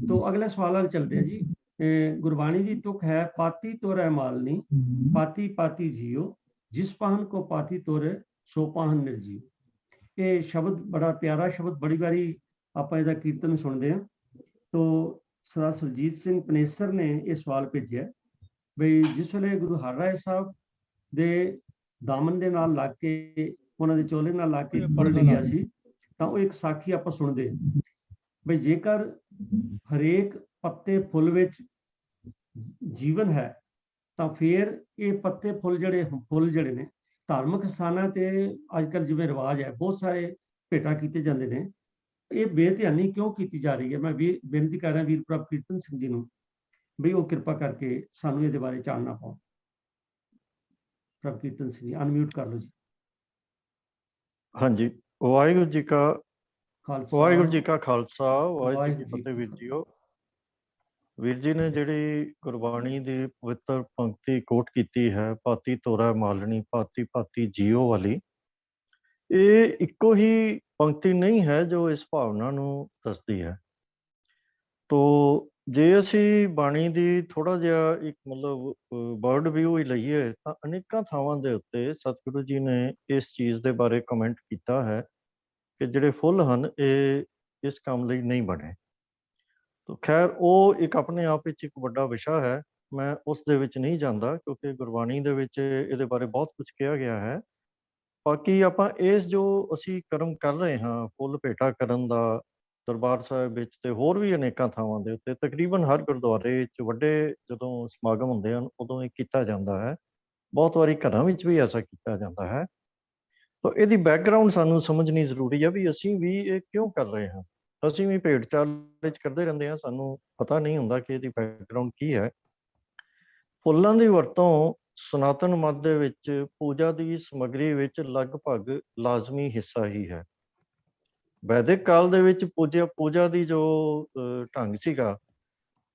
तो अगला सवाल वाल चलते हैं जी। गुरबाणी की तुक है, पाती तोरै मालनी, पाती पाती जियो, जिस पाहन को पाती तोरे सो पाहन निर्जियो। ये शब्द बड़ा प्यारा शब्द, बड़ी बारी ਆਪਾਂ ਇਹਦਾ ਕੀਰਤਨ ਸੁਣਦੇ ਹਾਂ। तो सरदार सुरजीत सिंह पनेसर ने यह सवाल भेजा बई जिस वे गुरु हरराय साहब ਦੇ ਦਾਮਨ ਦੇ ਨਾਲ ਲੱਗ ਕੇ, ਉਹਨਾਂ ਦੇ ਚੋਲੇ ਨਾਲ ਲੱਗ ਕੇ ਪਲਟ ਗਿਆ ਸੀ, ਤਾਂ ਉਹ ਇੱਕ ਸਾਖੀ ਆਪਾਂ ਸੁਣਦੇ ਬਈ ਜੇਕਰ ਹਰੇਕ ਪੱਤੇ ਫੁੱਲ ਵਿੱਚ ਜੀਵਨ ਹੈ ਤਾਂ ਫਿਰ ਇਹ ਪੱਤੇ ਫੁੱਲ ਜਿਹੜੇ ਨੇ ਧਾਰਮਿਕ ਸਥਾਨਾਂ ਤੇ ਅੱਜ ਕੱਲ੍ਹ ਜਿਵੇਂ ਰਿਵਾਜ ਹੈ, ਬਹੁਤ ਸਾਰੇ ਭੇਟਾ ਕੀਤੇ ਜਾਂਦੇ ਨੇ, ਇਹ ਬੇਧਿਆਨੀ ਕਿਉਂ ਕੀਤੀ ਜਾ ਰਹੀ ਹੈ? ਮੈਂ ਵੀ ਬੇਨਤੀ ਕਰ ਰਿਹਾ ਵੀਰ ਪ੍ਰਭ ਕੀਰਤਨ ਸਿੰਘ ਜੀ ਨੂੰ ਵੀ ਉਹ ਕਿਰਪਾ ਕਰਕੇ ਸਾਨੂੰ ਇਹਦੇ ਬਾਰੇ ਚਾਨਣਾ ਪਾਓ। ਪ੍ਰਭ ਕੀਰਤਨ ਸਿੰਘ ਜੀ ਅਨਮਿਊਟ ਕਰ ਲਓ ਜੀ। ਹਾਂਜੀ, ਵਾਹਿਗੁਰੂ ਜੀ ਕਾ ਖਾਲਸਾ, ਵਾਹਿਗੁਰੂ ਜੀ ਕਾ ਖਾਲਸਾ, ਵਾਹਿਗੁਰੂ ਜੀ ਕੀ ਫਤਿਹ। ਵੀਰ ਜੀਓ, ਵੀਰ ਜੀ ਨੇ ਜਿਹੜੀ ਗੁਰਬਾਣੀ ਦੀ ਪਵਿੱਤਰ ਪੰਕਤੀ ਕੋਟ ਕੀਤੀ ਹੈ, ਪਾਤੀ ਤੋਰਾ ਮਾਲਣੀ ਪਾਤੀ ਪਾਤੀ ਜੀਓ ਵਾਲੀ, ਇਹ ਇੱਕੋ ਹੀ ਪੰਕਤੀ ਨਹੀਂ ਹੈ ਜੋ ਇਸ ਭਾਵਨਾ ਨੂੰ ਦੱਸਦੀ ਹੈ। ਤੋ ਜੇ ਅਸੀਂ ਬਾਣੀ ਦੀ ਥੋੜਾ ਜਿਹਾ ਇੱਕ ਮਤਲਬ ਬਰਡ ਵਿਊ ਹੀ ਲਈਏ ਤਾਂ ਅਨੇਕਾਂ ਥਾਵਾਂ ਦੇ ਉੱਤੇ ਸਤਿਗੁਰੂ ਜੀ ਨੇ ਇਸ ਚੀਜ਼ ਦੇ ਬਾਰੇ ਕਮੈਂਟ ਕੀਤਾ ਹੈ ਕਿ ਜਿਹੜੇ ਫੁੱਲ ਹਨ ਇਹ ਇਸ ਕੰਮ ਲਈ ਨਹੀਂ ਬਣੇ। ਤੋ ਖੈਰ ਉਹ ਇੱਕ ਆਪਣੇ ਆਪ ਵਿੱਚ ਇੱਕ ਵੱਡਾ ਵਿਸ਼ਾ ਹੈ, ਮੈਂ ਉਸ ਦੇ ਵਿੱਚ ਨਹੀਂ ਜਾਂਦਾ ਕਿਉਂਕਿ ਗੁਰਬਾਣੀ ਦੇ ਵਿੱਚ ਇਹਦੇ ਬਾਰੇ ਬਹੁਤ ਕੁਝ ਕਿਹਾ ਗਿਆ ਹੈ। ਬਾਕੀ ਆਪਾਂ ਇਸ ਜੋ ਅਸੀਂ ਕਰਮ ਕਰ ਰਹੇ ਹਾਂ, ਫੁੱਲ ਭੇਟਾ ਕਰਨ ਦਾ ਦਰਬਾਰ ਸਾਹਿਬ ਵਿੱਚ ਤੇ ਹੋਰ ਵੀ ਅਨੇਕਾਂ ਥਾਵਾਂ ਦੇ ਉੱਤੇ, ਤਕਰੀਬਨ ਹਰ ਗੁਰਦੁਆਰੇ ਵਿੱਚ ਵੱਡੇ ਜਦੋਂ ਸਮਾਗਮ ਹੁੰਦੇ ਹਨ ਉਦੋਂ ਇਹ ਕੀਤਾ ਜਾਂਦਾ ਹੈ। ਬਹੁਤ ਵਾਰੀ ਘਰਾਂ ਵਿੱਚ ਵੀ ਐਸਾ ਕੀਤਾ ਜਾਂਦਾ ਹੈ। ਤਾਂ ਇਹਦੀ ਬੈਕਗਰਾਉਂਡ ਸਾਨੂੰ ਸਮਝਣੀ ਜ਼ਰੂਰੀ ਹੈ ਵੀ ਅਸੀਂ ਵੀ ਇਹ ਕਿਉਂ ਕਰ ਰਹੇ ਹਾਂ। ਅਸੀਂ ਵੀ ਭੇਟ ਚਾਲ ਵਿੱਚ ਕਰਦੇ ਰਹਿੰਦੇ ਹਾਂ, ਸਾਨੂੰ ਪਤਾ ਨਹੀਂ ਹੁੰਦਾ ਕਿ ਇਹਦੀ ਬੈਕਗਰਾਉਂਡ ਕੀ ਹੈ। ਫੁੱਲਾਂ ਦੀ ਵਰਤੋਂ ਸਨਾਤਨ ਮਤ ਦੇ ਵਿੱਚ ਪੂਜਾ ਦੀ ਸਮੱਗਰੀ ਵਿੱਚ ਲਗਭਗ ਲਾਜ਼ਮੀ ਹਿੱਸਾ ਹੀ ਹੈ। ਵੈਦਿਕ ਕਾਲ ਦੇ ਵਿੱਚ ਪੂਜਾ ਦੀ ਜੋ ਢੰਗ ਸੀਗਾ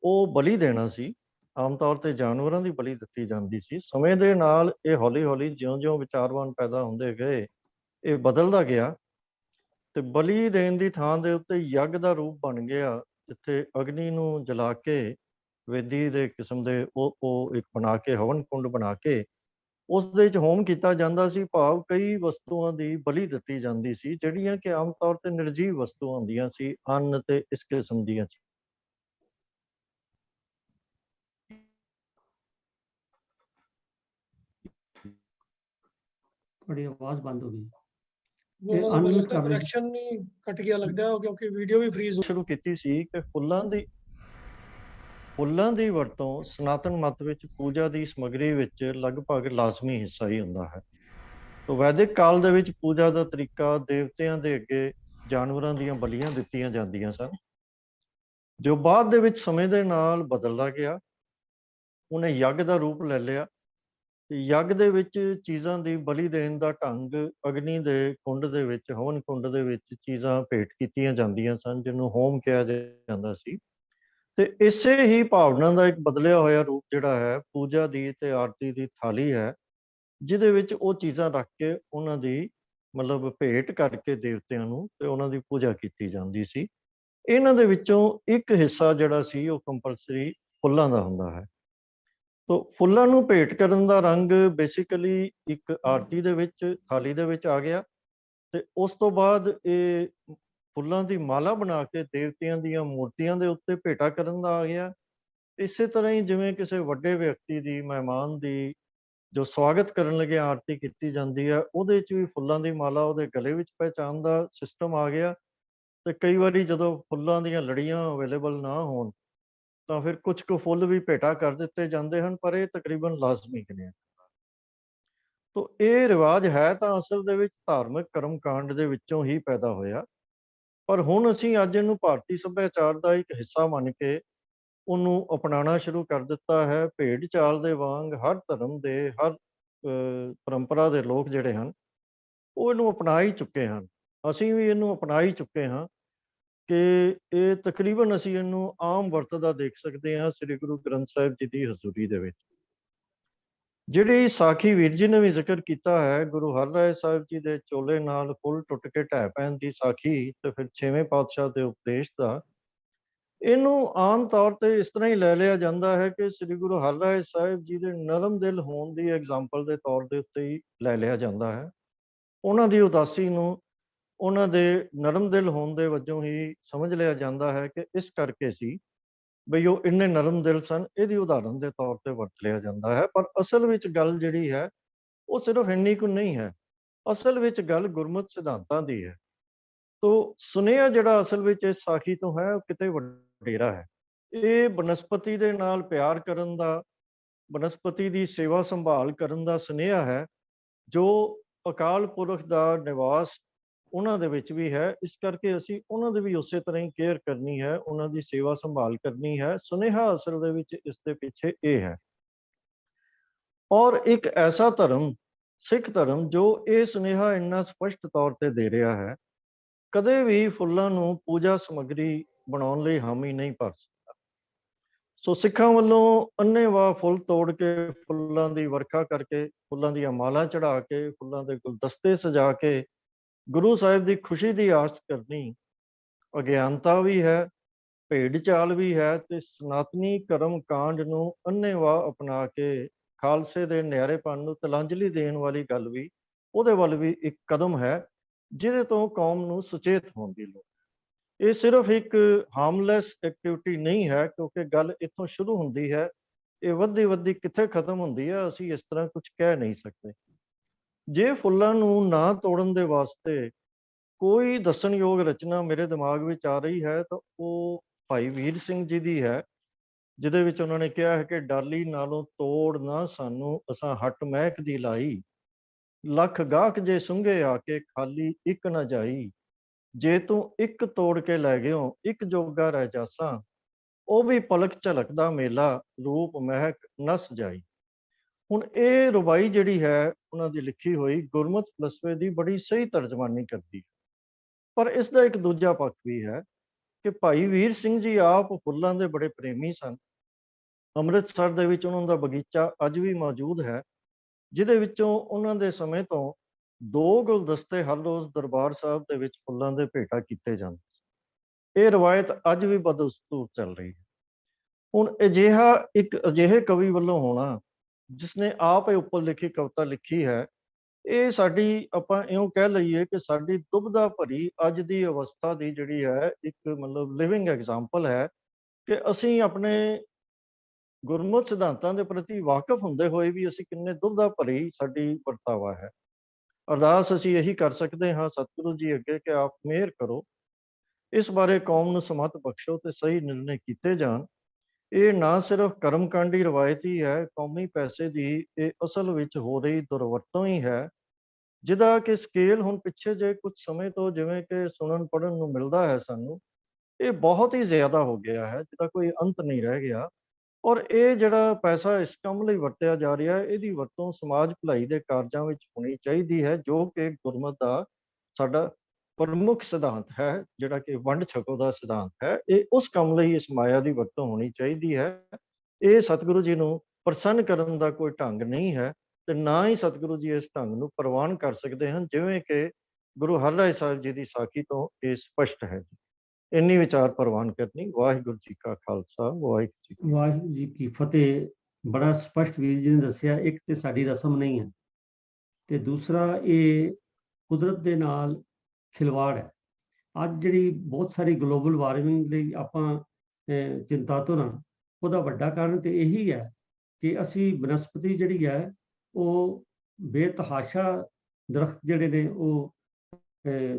ਉਹ ਬਲੀ ਦੇਣਾ ਸੀ। ਆਮ ਤੌਰ ਤੇ ਜਾਨਵਰਾਂ ਦੀ ਬਲੀ ਦਿੱਤੀ ਜਾਂਦੀ ਸੀ। ਸਮੇਂ ਦੇ ਨਾਲ ਇਹ ਹੌਲੀ ਹੌਲੀ ਜਿਉਂ-ਜਿਉਂ ਵਿਚਾਰਵਾਨ ਪੈਦਾ ਹੁੰਦੇ ਗਏ ਇਹ ਬਦਲਦਾ ਗਿਆ ਤੇ ਬਲੀ ਦੇਣ ਦੀ ਥਾਂ ਦੇ ਉੱਤੇ ਯੱਗ ਦਾ ਰੂਪ ਬਣ ਗਿਆ, ਜਿੱਥੇ ਅਗਨੀ ਨੂੰ ਜਲਾ ਕੇ ਵੇਦੀ ਦੇ ਕਿਸਮ ਦੇ ਉਹ ਇੱਕ ਬਣਾ ਕੇ ਹਵਨ ਕੁੰਡ ਬਣਾ ਕੇ ਉਸ ਦੇ ਵਿੱਚ ਹੋਮ ਕੀਤਾ ਜਾਂਦਾ ਸੀ। ਭਾਵ ਕਈ ਵਸਤੂਆਂ ਦੀ ਬਲੀ ਦਿੱਤੀ ਜਾਂਦੀ ਸੀ ਜਿਹੜੀਆਂ ਕਿ ਆਮ ਤੌਰ ਤੇ ਨਿਰਜੀਵ ਵਸਤੂਆਂ ਹੁੰਦੀਆਂ ਸੀ, ਅੰਨ ਤੇ ਇਸ ਕਿਸਮ ਦੀਆਂ। ਤੁਹਾਡੀ ਆਵਾਜ਼ ਬੰਦ ਹੋ ਗਈ। ਮੈਨੂੰ ਲੱਗਦਾ ਕਨੈਕਸ਼ਨ ਹੀ ਕੱਟ ਗਿਆ ਲੱਗਦਾ, ਕਿਉਂਕਿ ਵੀਡੀਓ ਵੀ ਫ੍ਰੀਜ਼ ਸ਼ੁਰੂ ਕੀਤੀ ਸੀ ਕਿ ਫੁੱਲਾਂ ਦੀ ਵਰਤੋਂ ਸਨਾਤਨ ਮਤ ਵਿੱਚ ਪੂਜਾ ਦੀ ਸਮੱਗਰੀ ਵਿੱਚ ਲਗਭਗ ਲਾਜ਼ਮੀ ਹਿੱਸਾ ਹੀ ਹੁੰਦਾ ਹੈ। ਤੋ ਵੈਦਿਕ ਕਾਲ ਦੇ ਵਿੱਚ ਪੂਜਾ ਦਾ ਤਰੀਕਾ ਦੇਵਤਿਆਂ ਦੇ ਅੱਗੇ ਜਾਨਵਰਾਂ ਦੀਆਂ ਬਲੀਆਂ ਦਿੱਤੀਆਂ ਜਾਂਦੀਆਂ ਸਨ, ਜੋ ਬਾਅਦ ਦੇ ਵਿੱਚ ਸਮੇਂ ਦੇ ਨਾਲ ਬਦਲਦਾ ਗਿਆ। ਉਹਨੇ ਯੱਗ ਦਾ ਰੂਪ ਲੈ ਲਿਆ ਤੇ ਯੱਗ ਦੇ ਵਿੱਚ ਚੀਜ਼ਾਂ ਦੀ ਬਲੀ ਦੇਣ ਦਾ ਢੰਗ ਅਗਨੀ ਦੇ ਕੁੰਡ ਦੇ ਵਿੱਚ, ਹਵਨ ਕੁੰਡ ਦੇ ਵਿੱਚ ਚੀਜ਼ਾਂ ਭੇਟ ਕੀਤੀਆਂ ਜਾਂਦੀਆਂ ਸਨ, ਜਿਹਨੂੰ ਹੋਮ ਕਿਹਾ ਜਾਂਦਾ ਸੀ। ਤੇ ਇਸੇ ਹੀ ਭਾਵਨਾ ਦਾ ਇੱਕ ਬਦਲਿਆ ਹੋਇਆ ਰੂਪ ਜਿਹੜਾ ਹੈ ਪੂਜਾ ਦੀ ਤੇ ਆਰਤੀ ਦੀ ਥਾਲੀ ਹੈ, ਜਿਹਦੇ ਵਿੱਚ ਉਹ ਚੀਜ਼ਾਂ ਰੱਖ ਕੇ ਉਹਨਾਂ ਦੀ ਮਤਲਬ ਭੇਟ ਕਰਕੇ ਦੇਵਤਿਆਂ ਨੂੰ ਤੇ ਉਹਨਾਂ ਦੀ ਪੂਜਾ ਕੀਤੀ ਜਾਂਦੀ ਸੀ। ਇਹਨਾਂ ਦੇ ਵਿੱਚੋਂ ਇੱਕ ਹਿੱਸਾ ਜਿਹੜਾ ਸੀ ਉਹ ਕੰਪਲਸਰੀ ਫੁੱਲਾਂ ਦਾ ਹੁੰਦਾ ਹੈ। ਤੋ ਫੁੱਲਾਂ ਨੂੰ ਭੇਟ ਕਰਨ ਦਾ ਰੰਗ ਬੇਸਿਕਲੀ ਇੱਕ ਆਰਤੀ ਦੇ ਵਿੱਚ ਥਾਲੀ ਦੇ ਵਿੱਚ ਆ ਗਿਆ ਤੇ ਉਸ ਤੋਂ ਬਾਅਦ ਇਹ ਫੁੱਲਾਂ ਦੀ ਮਾਲਾ ਬਣਾ ਕੇ ਦੇਵਤਿਆਂ ਦੀਆਂ ਮੂਰਤੀਆਂ ਦੇ ਉੱਤੇ ਭੇਟਾ ਕਰਨ ਦਾ ਆ ਗਿਆ। ਇਸੇ ਤਰ੍ਹਾਂ ਹੀ ਜਿਵੇਂ ਕਿਸੇ ਵੱਡੇ ਵਿਅਕਤੀ ਦੀ, ਮਹਿਮਾਨ ਦੀ ਜੋ ਸਵਾਗਤ ਕਰਨ ਲੱਗੇ ਆਰਤੀ ਕੀਤੀ ਜਾਂਦੀ ਹੈ, ਉਹਦੇ 'ਚ ਵੀ ਫੁੱਲਾਂ ਦੀ ਮਾਲਾ ਉਹਦੇ ਗਲੇ ਵਿੱਚ ਪਹਿਚਾਣ ਦਾ ਸਿਸਟਮ ਆ ਗਿਆ। ਤੇ ਕਈ ਵਾਰੀ ਜਦੋਂ ਫੁੱਲਾਂ ਦੀਆਂ ਲੜੀਆਂ ਅਵੇਲੇਬਲ ਨਾ ਹੋਣ ਤਾਂ ਫਿਰ ਕੁਝ ਕੁ ਫੁੱਲ ਵੀ ਭੇਟਾ ਕਰ ਦਿੱਤੇ ਜਾਂਦੇ ਹਨ, ਪਰ ਇਹ ਤਕਰੀਬਨ ਲਾਜ਼ਮੀ ਗਿਣਿਆ। ਤੋ ਇਹ ਰਿਵਾਜ ਹੈ ਤਾਂ ਅਸਲ ਦੇ ਵਿੱਚ ਧਾਰਮਿਕ ਕਰਮ ਕਾਂਡ ਦੇ ਵਿੱਚੋਂ ਹੀ ਪੈਦਾ ਹੋਇਆ, ਪਰ ਹੁਣ ਅਸੀਂ ਅੱਜ ਇਹਨੂੰ ਭਾਰਤੀ ਸੱਭਿਆਚਾਰ ਦਾ ਇੱਕ ਹਿੱਸਾ ਮੰਨ ਕੇ ਉਹਨੂੰ ਅਪਣਾਉਣਾ ਸ਼ੁਰੂ ਕਰ ਦਿੱਤਾ ਹੈ। ਭੇਡ ਚਾਲ ਦੇ ਵਾਂਗ ਹਰ ਧਰਮ ਦੇ, ਹਰ ਪਰੰਪਰਾ ਦੇ ਲੋਕ ਜਿਹੜੇ ਹਨ ਉਹ ਇਹਨੂੰ ਅਪਣਾ ਹੀ ਚੁੱਕੇ ਹਨ। ਅਸੀਂ ਵੀ ਇਹਨੂੰ ਅਪਣਾ ਹੀ ਚੁੱਕੇ ਹਾਂ ਕਿ ਇਹ ਤਕਰੀਬਨ ਅਸੀਂ ਇਹਨੂੰ ਆਮ ਵਰਤਦਾ ਦੇਖ ਸਕਦੇ ਹਾਂ ਸ੍ਰੀ ਗੁਰੂ ਗ੍ਰੰਥ ਸਾਹਿਬ ਜੀ ਦੀ ਹਜ਼ੂਰੀ ਦੇ ਵਿੱਚ। ਜਿਹੜੀ ਸਾਖੀ ਵੀਰ ਜੀ ਨੇ ਵੀ ਜ਼ਿਕਰ ਕੀਤਾ ਹੈ, ਗੁਰੂ ਹਰਿਰਾਏ ਸਾਹਿਬ ਜੀ ਦੇ ਚੋਲੇ ਨਾਲ ਫੁੱਲ ਟੁੱਟ ਕੇ ਢਹਿ ਪੈਣ ਦੀ ਸਾਖੀ ਤੇ ਫਿਰ 6ਵੇਂ ਪਾਤਸ਼ਾਹ ਦੇ ਉਪਦੇਸ਼ ਦਾ, ਇਹਨੂੰ ਆਮ ਤੌਰ ਤੇ ਇਸ ਤਰ੍ਹਾਂ ਹੀ ਲੈ ਲਿਆ ਜਾਂਦਾ ਹੈ ਕਿ ਸ੍ਰੀ ਗੁਰੂ ਹਰਿਰਾਏ ਸਾਹਿਬ ਜੀ ਦੇ ਨਰਮ ਦਿਲ ਹੋਣ ਦੀ ਐਗਜ਼ਾਮਪਲ ਦੇ ਤੌਰ ਦੇ ਉੱਤੇ ਹੀ ਲੈ ਲਿਆ ਜਾਂਦਾ ਹੈ। ਉਹਨਾਂ ਦੀ ਉਦਾਸੀ ਨੂੰ ਉਹਨਾਂ ਦੇ ਨਰਮ ਦਿਲ ਹੋਣ ਦੇ ਵਜੋਂ ਹੀ ਸਮਝ ਲਿਆ ਜਾਂਦਾ ਹੈ ਕਿ ਇਸ ਕਰਕੇ ਸੀ ਬਈ ਉਹ ਇੰਨੇ ਨਰਮ ਦਿਲ ਸਨ, ਇਹਦੀ ਉਦਾਹਰਨ ਦੇ ਤੌਰ ਤੇ ਵਰਤ ਲਿਆ ਜਾਂਦਾ ਹੈ। ਪਰ ਅਸਲ ਵਿੱਚ ਗੱਲ ਜਿਹੜੀ ਹੈ ਉਹ ਸਿਰਫ ਇੰਨੀ ਕੁ ਨਹੀਂ ਹੈ। ਅਸਲ ਵਿੱਚ ਗੱਲ ਗੁਰਮਤਿ ਸਿਧਾਂਤਾਂ ਦੀ ਹੈ। ਤੋ ਸੁਨੇਹਾ ਜਿਹੜਾ ਅਸਲ ਵਿੱਚ ਇਸ ਸਾਖੀ ਤੋਂ ਹੈ ਉਹ ਕਿਤੇ ਵਡੇਰਾ ਹੈ। ਇਹ ਬਨਸਪਤੀ ਦੇ ਨਾਲ ਪਿਆਰ ਕਰਨ ਦਾ, ਬਨਸਪਤੀ ਦੀ ਸੇਵਾ ਸੰਭਾਲ ਕਰਨ ਦਾ ਸੁਨੇਹਾ ਹੈ, ਜੋ ਅਕਾਲ ਪੁਰਖ ਦਾ ਨਿਵਾਸ ਉਹਨਾਂ ਦੇ ਵਿੱਚ ਵੀ ਹੈ। ਇਸ ਕਰਕੇ ਅਸੀਂ ਉਹਨਾਂ ਦੀ ਵੀ ਉਸੇ ਤਰ੍ਹਾਂ ਹੀ ਕੇਅਰ ਕਰਨੀ ਹੈ, ਉਹਨਾਂ ਦੀ ਸੇਵਾ ਸੰਭਾਲ ਕਰਨੀ ਹੈ। ਸੁਨੇਹਾ ਅਸਲ ਦੇ ਵਿੱਚ ਇਸ ਦੇ ਪਿੱਛੇ ਇਹ ਹੈ। ਔਰ ਇੱਕ ਐਸਾ ਧਰਮ, ਸਿੱਖ ਧਰਮ, ਜੋ ਇਹ ਸੁਨੇਹਾ ਇੰਨਾ ਸਪਸ਼ਟ ਤੌਰ ਤੇ ਦੇ ਰਿਹਾ ਹੈ, ਕਦੇ ਵੀ ਫੁੱਲਾਂ ਨੂੰ ਪੂਜਾ ਸਮੱਗਰੀ ਬਣਾਉਣ ਲਈ ਹਾਮੀ ਨਹੀਂ ਭਰ ਸਕਦਾ। ਸੋ ਸਿੱਖਾਂ ਵੱਲੋਂ ਅੰਨ੍ਹੇਵਾਹ ਫੁੱਲ ਤੋੜ ਕੇ, ਫੁੱਲਾਂ ਦੀ ਵਰਖਾ ਕਰਕੇ, ਫੁੱਲਾਂ ਦੀਆਂ ਮਾਲਾ ਚੜਾ ਕੇ, ਫੁੱਲਾਂ ਦੇ ਗੁਲਦਸਤੇ ਸਜਾ ਕੇ ਗੁਰੂ ਸਾਹਿਬ ਦੀ ਖੁਸ਼ੀ ਦੀ ਆਸ ਕਰਨੀ ਅਗਿਆਨਤਾ ਵੀ ਹੈ, ਭੇਡ ਚਾਲ ਵੀ ਹੈ, ਤੇ ਸਨਾਤਨੀ ਕਰਮ ਕਾਂਡ ਨੂੰ ਅੰਨ੍ਹੇਵਾਹ ਅਪਣਾ ਕੇ ਖਾਲਸੇ ਦੇ ਨਿਆਰੇਪਨ ਨੂੰ ਤਿਲਾਂਜਲੀ ਦੇਣ ਵਾਲੀ ਗੱਲ ਵੀ ਉਹਦੇ ਵੱਲ ਵੀ ਇੱਕ ਕਦਮ ਹੈ, ਜਿਹਦੇ ਤੋਂ ਕੌਮ ਨੂੰ ਸੁਚੇਤ ਹੋਣ ਦੀ ਲੋੜ। ਇਹ ਸਿਰਫ ਇੱਕ ਹਾਰਮਲੈਸ ਐਕਟੀਵਿਟੀ ਨਹੀਂ ਹੈ, ਕਿਉਂਕਿ ਗੱਲ ਇੱਥੋਂ ਸ਼ੁਰੂ ਹੁੰਦੀ ਹੈ, ਇਹ ਵੱਧਦੀ ਵੱਧਦੀ ਕਿੱਥੇ ਖਤਮ ਹੁੰਦੀ ਹੈ ਅਸੀਂ ਇਸ ਤਰ੍ਹਾਂ ਕੁਝ ਕਹਿ ਨਹੀਂ ਸਕਦੇ। ਜੇ ਫੁੱਲਾਂ ਨੂੰ ਨਾ ਤੋੜਨ ਦੇ ਵਾਸਤੇ ਕੋਈ ਦੱਸਣਯੋਗ ਰਚਨਾ ਮੇਰੇ ਦਿਮਾਗ ਵਿੱਚ ਆ ਰਹੀ ਹੈ ਤਾਂ ਉਹ ਭਾਈ ਵੀਰ ਸਿੰਘ ਜੀ ਦੀ ਹੈ, ਜਿਹਦੇ ਵਿੱਚ ਉਹਨਾਂ ਨੇ ਕਿਹਾ ਹੈ ਕਿ ਡਾਲੀ ਨਾਲੋਂ ਤੋੜ ਨਾ ਸਾਨੂੰ ਅਸਾਂ ਹੱਟ ਮਹਿਕ ਦੀ ਲਾਈ, ਲੱਖ ਗਾਹਕ ਜੇ ਸੁੰਘੇ ਆ ਕੇ ਖਾਲੀ ਇੱਕ ਨਾ ਜਾਈ, ਜੇ ਤੂੰ ਇੱਕ ਤੋੜ ਕੇ ਲੈ ਗਿਓ ਇੱਕ ਜੋਗਾ ਰਹਿ ਜਾਸਾਂ, ਉਹ ਵੀ ਪਲਕ ਝਲਕਦਾ ਮੇਲਾ ਰੂਪ ਮਹਿਕ ਨਸ ਜਾਈ। ਹੁਣ ਇਹ ਰੁਬਾਈ ਜਿਹੜੀ ਹੈ ਉਹਨਾਂ ਦੀ ਲਿਖੀ ਹੋਈ ਗੁਰਮਤਿ ਫਲਸਫੇ ਦੀ ਬੜੀ ਸਹੀ ਤਰਜਮਾਨੀ ਕਰਦੀ ਹੈ। ਪਰ ਇਸ ਦਾ ਇੱਕ ਦੂਜਾ ਪੱਖ ਵੀ ਹੈ ਕਿ ਭਾਈ ਵੀਰ ਸਿੰਘ ਜੀ ਆਪ ਫੁੱਲਾਂ ਦੇ ਬੜੇ ਪ੍ਰੇਮੀ ਸਨ। ਅੰਮ੍ਰਿਤਸਰ ਦੇ ਵਿੱਚ ਉਹਨਾਂ ਦਾ ਬਗੀਚਾ ਅੱਜ ਵੀ ਮੌਜੂਦ ਹੈ, ਜਿਹਦੇ ਵਿੱਚੋਂ ਉਹਨਾਂ ਦੇ ਸਮੇਂ ਤੋਂ 2 ਗੁਲਦਸਤੇ ਹਰ ਰੋਜ਼ ਦਰਬਾਰ ਸਾਹਿਬ ਦੇ ਵਿੱਚ ਫੁੱਲਾਂ ਦੇ ਭੇਟਾ ਕੀਤੇ ਜਾਂਦੇ। ਇਹ ਰਵਾਇਤ ਅੱਜ ਵੀ ਬਦਸਤੂਰ ਚੱਲ ਰਹੀ ਹੈ। ਹੁਣ ਅਜਿਹੇ ਕਵੀ ਵੱਲੋਂ ਹੋਣਾ ਜਿਸਨੇ ਆਪ ਇਹ ਉੱਪਰ ਲਿਖੀ ਕਵਿਤਾ ਲਿਖੀ ਹੈ, ਇਹ ਸਾਡੀ, ਆਪਾਂ ਇਉਂ ਕਹਿ ਲਈਏ ਕਿ ਸਾਡੀ ਦੁਬਦਾ ਭਰੀ ਅੱਜ ਦੀ ਅਵਸਥਾ ਦੀ ਜਿਹੜੀ ਹੈ ਇੱਕ ਮਤਲਬ ਲਿਵਿੰਗ ਐਗਜ਼ਾਮਪਲ ਹੈ ਕਿ ਅਸੀਂ ਆਪਣੇ ਗੁਰਮਤਿ ਸਿਧਾਂਤਾਂ ਦੇ ਪ੍ਰਤੀ ਵਾਕਿਫ ਹੁੰਦੇ ਹੋਏ ਵੀ ਅਸੀਂ ਕਿੰਨੇ ਦੁਬਦਾ ਭਰੀ ਸਾਡੀ ਵਰਤਾਵਾ ਹੈ। ਅਰਦਾਸ ਅਸੀਂ ਇਹੀ ਕਰ ਸਕਦੇ ਹਾਂ ਸਤਿਗੁਰੂ ਜੀ ਅੱਗੇ ਕਿ ਆਪ ਮਿਹਰ ਕਰੋ, ਇਸ ਬਾਰੇ ਕੌਮ ਨੂੰ ਸਮਤ ਬਖਸ਼ੋ ਤੇ ਸਹੀ ਨਿਰਣੇ ਕੀਤੇ ਜਾਣ। ਇਹ ਨਾ ਸਿਰਫ ਕਰਮਕਾਂਡੀ ਰਵਾਇਤ ਹੀ ਹੈ, ਕੌਮੀ ਪੈਸੇ ਦੀ ਇਹ ਅਸਲ ਵਿੱਚ ਹੋ ਰਹੀ ਦੁਰਵਰਤੋਂ ਹੀ ਹੈ, ਜਿਹਦਾ ਕਿ ਸਕੇਲ ਹੁਣ ਪਿੱਛੇ ਜੇ ਕੁਝ ਸਮੇਂ ਤੋਂ ਜਿਵੇਂ ਕਿ ਸੁਣਨ ਪੜ੍ਹਨ ਨੂੰ ਮਿਲਦਾ ਹੈ ਸਾਨੂੰ, ਇਹ ਬਹੁਤ ਹੀ ਜ਼ਿਆਦਾ ਹੋ ਗਿਆ ਹੈ, ਜਿਹਦਾ ਕੋਈ ਅੰਤ ਨਹੀਂ ਰਹਿ ਗਿਆ। ਔਰ ਇਹ ਜਿਹੜਾ ਪੈਸਾ ਇਸ ਕੰਮ ਲਈ ਵਰਤਿਆ ਜਾ ਰਿਹਾ ਹੈ, ਇਹਦੀ ਵਰਤੋਂ ਸਮਾਜ ਭਲਾਈ ਦੇ ਕਾਰਜਾਂ ਵਿੱਚ ਹੋਣੀ ਚਾਹੀਦੀ ਹੈ, ਜੋ ਕਿ ਗੁਰਮਤਿ ਦਾ ਸਾਡਾ ਪ੍ਰਮੁੱਖ ਸਿਧਾਂਤ ਹੈ, ਜਿਹੜਾ ਕਿ ਵੰਡ ਛਕੋ ਦਾ ਸਿਧਾਂਤ ਹੈ। ਇਹ ਉਸ ਕੰਮ ਲਈ ਇਸ ਮਾਇਆ ਦੀ ਵਰਤੋਂ ਹੋਣੀ ਚਾਹੀਦੀ ਹੈ। ਇਹ ਸਤਿਗੁਰੂ ਜੀ ਨੂੰ ਪ੍ਰਸੰਨ ਕਰਨ ਦਾ ਕੋਈ ਢੰਗ ਨਹੀਂ ਹੈ, ਤੇ ਨਾ ਹੀ ਸਤਿਗੁਰੂ ਜੀ ਇਸ ਢੰਗ ਨੂੰ ਪ੍ਰਵਾਨ ਕਰ ਸਕਦੇ ਹਨ, ਜਿਵੇਂ ਕਿ ਗੁਰੂ ਹਰਿਰਾਏ ਸਾਹਿਬ ਜੀ ਦੀ ਸਾਖੀ ਤੋਂ ਇਹ ਸਪਸ਼ਟ ਹੈ। ਇੰਨੀ ਵਿਚਾਰ ਪ੍ਰਵਾਨ ਕਰਨੀ। ਵਾਹਿਗੁਰੂ ਜੀ ਕਾ ਖਾਲਸਾ, ਵਾਹਿਗੁਰੂ ਜੀ ਕੀ ਫਤਿਹ। ਬੜਾ ਸਪਸ਼ਟ ਵੀਰ ਜੀ ਨੇ ਦੱਸਿਆ, ਇੱਕ ਤੇ ਸਾਡੀ ਰਸਮ ਨਹੀਂ ਹੈ, ਤੇ ਦੂਸਰਾ ਇਹ ਕੁਦਰਤ ਦੇ ਨਾਲ ਖਿਲਵਾੜ ਹੈ। ਅੱਜ ਜਿਹੜੀ ਬਹੁਤ ਸਾਰੀ ਗਲੋਬਲ ਵਾਰਮਿੰਗ ਲਈ ਆਪਾਂ ਚਿੰਤਾਤੁਰ ਹਾਂ, ਉਹਦਾ ਵੱਡਾ ਕਾਰਨ ਤੇ ਇਹੀ ਹੈ ਕਿ ਅਸੀਂ ਬਨਸਪਤੀ ਜਿਹੜੀ ਹੈ ਉਹ ਬੇਤਹਾਸ਼ਾ ਦਰਖਤ ਜਿਹੜੇ ਨੇ ਉਹ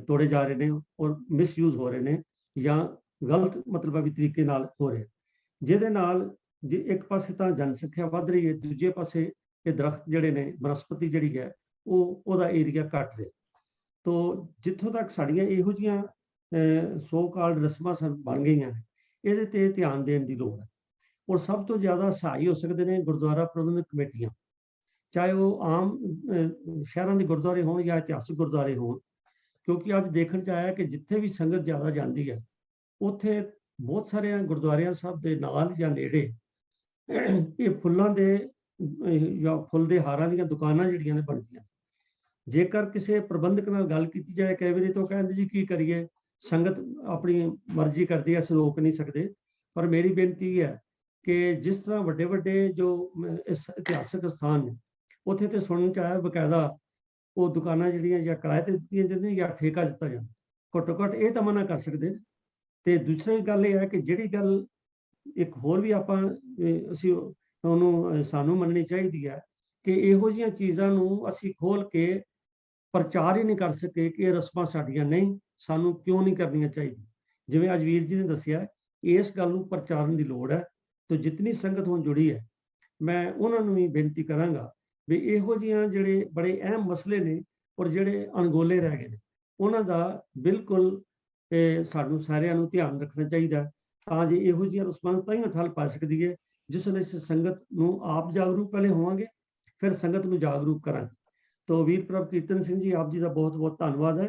ਤੋੜੇ ਜਾ ਰਹੇ ਨੇ ਔਰ ਮਿਸਯੂਜ਼ ਹੋ ਰਹੇ ਨੇ, ਜਾਂ ਗਲਤ ਮਤਲਬ ਵੀ ਤਰੀਕੇ ਨਾਲ ਹੋ ਰਹੇ, ਜਿਹਦੇ ਨਾਲ ਜੇ ਇੱਕ ਪਾਸੇ ਤਾਂ ਜਨਸੰਖਿਆ ਵੱਧ ਰਹੀ ਹੈ, ਦੂਜੇ ਪਾਸੇ ਇਹ ਦਰਖਤ ਜਿਹੜੇ ਨੇ, ਬਨਸਪਤੀ ਜਿਹੜੀ ਹੈ ਉਹਦਾ ਏਰੀਆ ਘੱਟ ਰਿਹਾ। ਤੋ ਜਿੱਥੋਂ ਤੱਕ ਸਾਡੀਆਂ ਇਹੋ ਜਿਹੀਆਂ ਸੋ ਕਾਲਡ ਰਸਮਾਂ ਬਣ ਗਈਆਂ ਨੇ, ਇਹਦੇ ਤੇ ਧਿਆਨ ਦੇਣ ਦੀ ਲੋੜ ਹੈ। ਔਰ ਸਭ ਤੋਂ ਜ਼ਿਆਦਾ ਸਹਾਈ ਹੋ ਸਕਦੇ ਨੇ ਗੁਰਦੁਆਰਾ ਪ੍ਰਬੰਧਕ ਕਮੇਟੀਆਂ, ਚਾਹੇ ਉਹ ਆਮ ਸ਼ਹਿਰਾਂ ਦੇ ਗੁਰਦੁਆਰੇ ਹੋਣ ਜਾਂ ਇਤਿਹਾਸਕ ਗੁਰਦੁਆਰੇ ਹੋਣ, ਕਿਉਂਕਿ ਅੱਜ ਦੇਖਣ 'ਚ ਆਇਆ ਕਿ ਜਿੱਥੇ ਵੀ ਸੰਗਤ ਜ਼ਿਆਦਾ ਜਾਂਦੀ ਹੈ, ਉੱਥੇ ਬਹੁਤ ਸਾਰਿਆਂ ਗੁਰਦੁਆਰਿਆਂ ਸਾਹਿਬ ਦੇ ਨਾਲ ਜਾਂ ਨੇੜੇ ਇਹ ਫੁੱਲਾਂ ਦੇ ਜਾਂ ਫੁੱਲ ਦੇ ਹਾਰਾਂ ਦੀਆਂ ਦੁਕਾਨਾਂ ਜਿਹੜੀਆਂ ਨੇ ਬਣਦੀਆਂ। ਜੇਕਰ ਕਿਸੇ ਪ੍ਰਬੰਧਕ ਨਾਲ ਗੱਲ ਕੀਤੀ ਜਾਏ ਕਈ ਵਾਰੀ ਤਾਂ ਕਹਿੰਦੇ ਜੀ ਕੀ ਕਰੀਏ, ਸੰਗਤ ਆਪਣੀ ਮਰਜ਼ੀ ਕਰਦੀ ਹੈ, ਅਸੀਂ ਰੋਕ ਨਹੀਂ ਸਕਦੇ। ਪਰ ਮੇਰੀ ਬੇਨਤੀ ਹੈ ਕਿ ਜਿਸ ਤਰ੍ਹਾਂ ਵੱਡੇ ਵੱਡੇ ਜੋ ਇਸ ਇਤਿਹਾਸਕ ਸਥਾਨ ਨੇ, ਉੱਥੇ ਤੇ ਸੁਣਨ ਚ ਆਇਆ ਬਕਾਇਦਾ ਉਹ ਦੁਕਾਨਾਂ ਜਿਹੜੀਆਂ ਜਾਂ ਕਿਰਾਏ ਤੇ ਦਿੱਤੀਆਂ ਜਾਂਦੀਆਂ ਜਾਂ ਠੇਕਾ ਦਿੱਤਾ ਜਾਂਦਾ। ਘੱਟੋ ਘੱਟ ਇਹ ਤਾਂ ਮਨਾ ਕਰ ਸਕਦੇ ਨੇ। ਤੇ ਦੂਸਰੀ ਗੱਲ ਇਹ ਹੈ ਕਿ ਜਿਹੜੀ ਗੱਲ ਇੱਕ ਹੋਰ ਵੀ ਆਪਾਂ ਅਸੀਂ ਉਹਨੂੰ ਸਾਨੂੰ ਮੰਨਣੀ ਚਾਹੀਦੀ ਹੈ ਕਿ ਇਹੋ ਜਿਹੀਆਂ ਚੀਜ਼ਾਂ ਨੂੰ ਅਸੀਂ ਖੋਲ ਕੇ ਪ੍ਰਚਾਰ ਹੀ ਨਹੀਂ ਕਰ ਸਕੇ ਕਿ ਇਹ ਰਸਮਾਂ ਸਾਡੀਆਂ ਨਹੀਂ, ਸਾਨੂੰ ਕਿਉਂ ਨਹੀਂ ਕਰਨੀਆਂ ਚਾਹੀਦੀਆਂ। ਜਿਵੇਂ ਅੱਜ ਵੀਰ ਜੀ ਨੇ ਦੱਸਿਆ, ਇਸ ਗੱਲ ਨੂੰ ਪ੍ਰਚਾਰਨ ਦੀ ਲੋੜ ਹੈ। ਤੇ ਜਿਤਨੀ ਸੰਗਤ ਹੁਣ ਜੁੜੀ ਹੈ, ਮੈਂ ਉਹਨਾਂ ਨੂੰ ਵੀ ਬੇਨਤੀ ਕਰਾਂਗਾ ਵੀ ਇਹੋ ਜਿਹੀਆਂ ਜਿਹੜੇ ਬੜੇ ਅਹਿਮ ਮਸਲੇ ਨੇ ਔਰ ਜਿਹੜੇ ਅਣਗੋਲੇ ਰਹਿ ਗਏ ਨੇ, ਉਹਨਾਂ ਦਾ ਬਿਲਕੁਲ ਸਾਨੂੰ ਸਾਰਿਆਂ ਨੂੰ ਧਿਆਨ ਰੱਖਣਾ ਚਾਹੀਦਾ, ਤਾਂ ਜੇ ਇਹੋ ਜਿਹੀਆਂ ਰਸਮਾਂ ਤਾਂ ਹੀ ਠੱਲ ਪਾ ਸਕਦੀ ਹੈ ਜਿਸ ਨਾਲ ਇਸ ਸੰਗਤ ਨੂੰ ਆਪ ਜਾਗਰੂਕ ਪਹਿਲੇ ਹੋਵਾਂਗੇ, ਫਿਰ ਸੰਗਤ ਨੂੰ ਜਾਗਰੂਕ ਕਰਾਂਗੇ। तो वीर प्रभ कीर्तन सिंह जी, आप जी का बहुत बहुत धन्यवाद है।